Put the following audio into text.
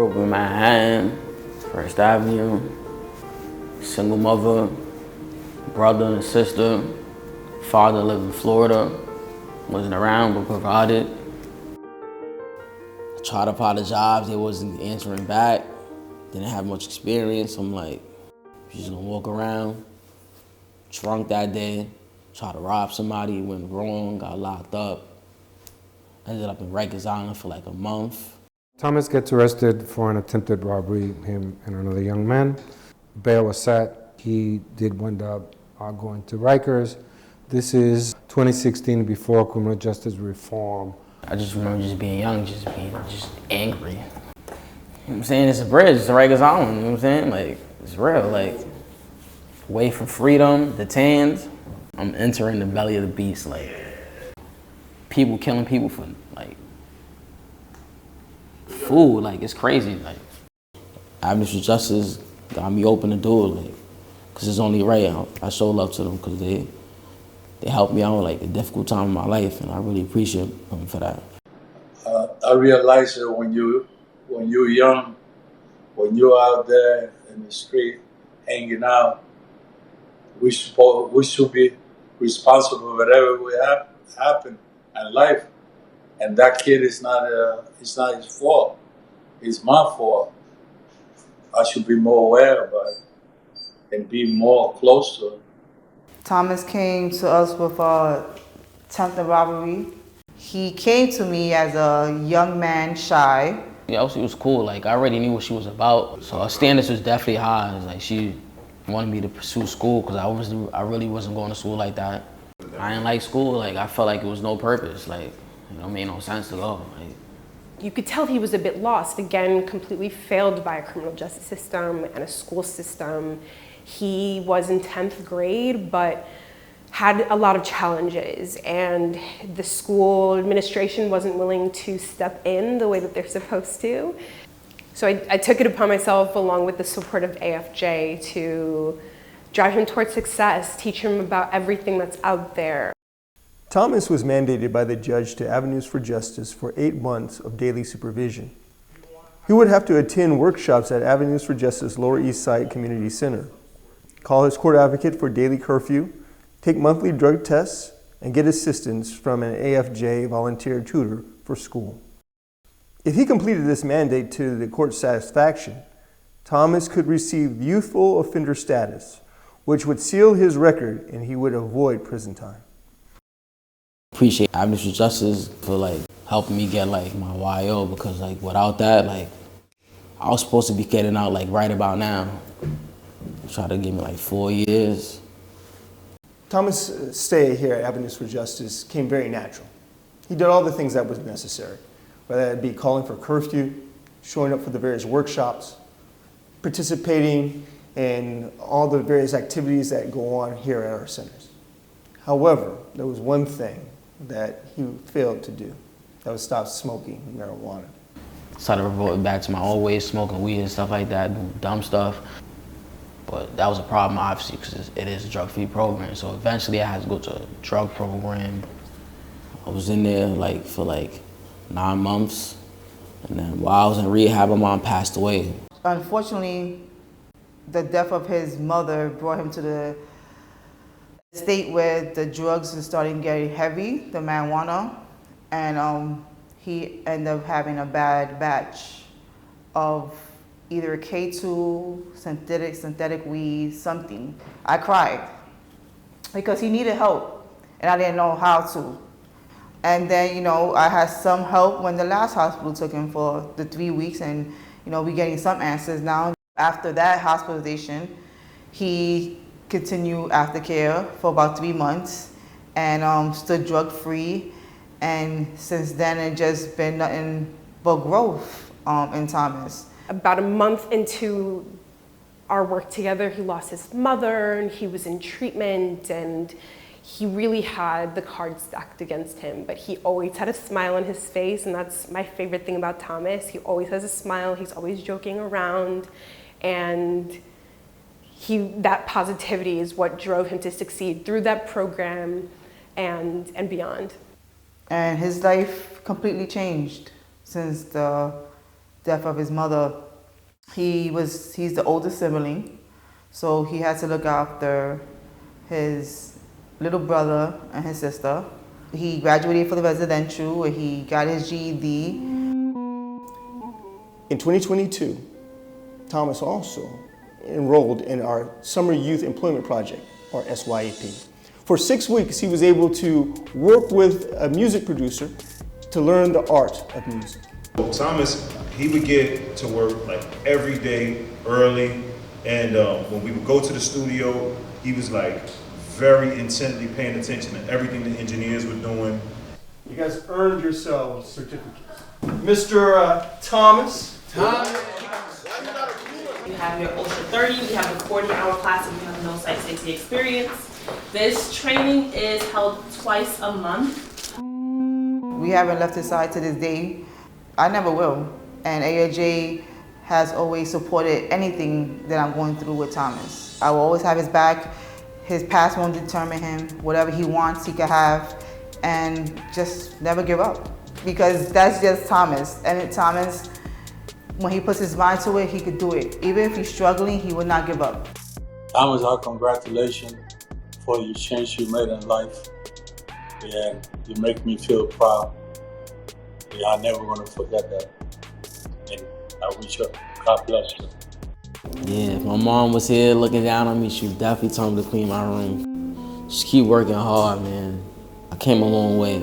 Grew up in Manhattan, First Avenue, single mother, brother and sister. Father lived in Florida, wasn't around but provided. I tried to apply to jobs, they wasn't answering back. Didn't have much experience. I'm like, just gonna walk around. Drunk that day, tried to rob somebody, went wrong, got locked up. Ended up in Rikers Island for like a month. Thomas gets arrested for an attempted robbery, him and another young man. Bail was set. He did wind up going to Rikers. This is 2016, before criminal justice reform. I just remember just being young, just angry. You know what I'm saying? It's a bridge, it's a Rikers Island, you know what I'm saying? Like, it's real, like, away from freedom, detained. I'm entering the belly of the beast, like, people killing people for, like, food, like, it's crazy, like. Avenues for Justice got me open the door, like, because it's only right. I show love to them because they helped me out, like, a difficult time in my life, and I really appreciate them for that. I realized that when you're young, when you're out there in the street hanging out, we should be responsible for whatever will happen in life. And that kid it's not his fault. It's my fault. I should be more aware about it and be more close to it. Thomas came to us with attempted robbery. He came to me as a young man, shy. Yeah, she was cool. Like, I already knew what she was about. So her standards was definitely high. It was like she wanted me to pursue school because I really wasn't going to school like that. I didn't like school. Like, I felt like it was no purpose. Like, you know, it made no sense to go. Like, you could tell he was a bit lost. Again, completely failed by a criminal justice system and a school system. He was in 10th grade, but had a lot of challenges, and the school administration wasn't willing to step in the way that they're supposed to. So I took it upon myself, along with the support of AFJ, to drive him towards success, teach him about everything that's out there. Thomas was mandated by the judge to Avenues for Justice for 8 months of daily supervision. He would have to attend workshops at Avenues for Justice Lower East Side Community Center, call his court advocate for daily curfew, take monthly drug tests, and get assistance from an AFJ volunteer tutor for school. If he completed this mandate to the court's satisfaction, Thomas could receive youthful offender status, which would seal his record and he would avoid prison time. Appreciate Avenues for Justice for, like, helping me get, like, my YO, because, like, without that, like, I was supposed to be getting out, like, right about now. Try to give me like 4 years. Thomas' stay here at Avenues for Justice came very natural. He did all the things that was necessary, whether it be calling for curfew, showing up for the various workshops, participating in all the various activities that go on here at our centers. However, there was one thing that he failed to do. That was stop smoking marijuana. Started reverting back to my old ways, smoking weed and stuff like that, doing dumb stuff. But that was a problem, obviously, because it is a drug-free program. So eventually I had to go to a drug program. I was in there like for like 9 months. And then while I was in rehab, my mom passed away. Unfortunately, the death of his mother brought him to the state where the drugs are starting getting heavy, the marijuana. And he ended up having a bad batch of either K2, synthetic weed, something. I cried because he needed help and I didn't know how to. And then, you know, I had some help when the last hospital took him for the 3 weeks, and, you know, we're getting some answers now. After that hospitalization, he continued aftercare for about 3 months and stood drug-free. And since then, it just been nothing but growth in Thomas. About a month into our work together, he lost his mother and he was in treatment, and he really had the cards stacked against him, but he always had a smile on his face, and that's my favorite thing about Thomas. He always has a smile, he's always joking around, and that positivity is what drove him to succeed through that program and beyond. And his life completely changed since the death of his mother, he's the oldest sibling, so he had to look after his little brother and his sister. He graduated for the residential, where he got his GED. In 2022, Thomas also enrolled in our Summer Youth Employment Project, or SYEP. For 6 weeks, he was able to work with a music producer to learn the art of music. Thomas, he would get to work like every day early, and when we would go to the studio, he was like very intently paying attention to everything the engineers were doing. You guys earned yourselves certificates. Mr. Thomas. You have your OSHA 30, we have a 40-hour class, and we have no site safety experience. This training is held twice a month. We haven't left his side to this day. I never will. And ALJ has always supported anything that I'm going through with Thomas. I will always have his back. His past won't determine him. Whatever he wants, he can have. And just never give up. Because that's just Thomas. And Thomas, when he puts his mind to it, he could do it. Even if he's struggling, he will not give up. Thomas, our congratulations for your change you made in life. Yeah, you make me feel proud. Yeah, I'm never gonna forget that. And I wish you God bless you. Yeah, if my mom was here looking down on me, she would definitely tell me to clean my room. Just keep working hard, man. I came a long way.